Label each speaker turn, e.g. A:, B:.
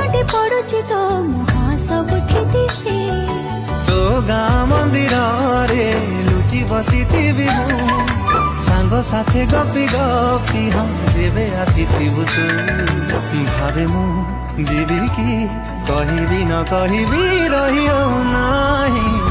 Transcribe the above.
A: ଫାଟି ପଡୁଛି ତୋ ମୁହଁ ସବୁଠି ଦିଶେ।
B: ତୋ ଗାଁ ମନ୍ଦିରରେ ଲୁଚି ବସିଥିବି ମୁଁ, ସାଙ୍ଗ ସାଥେ ଗପି ଗପି ହଁ ଯେବେ ଆସିଥିବୁ ତୁ। ଭାବେ ମୁଁ ଯିବି କି କହିବି ନ କହିବି ରହି ହଉ ନାହିଁ।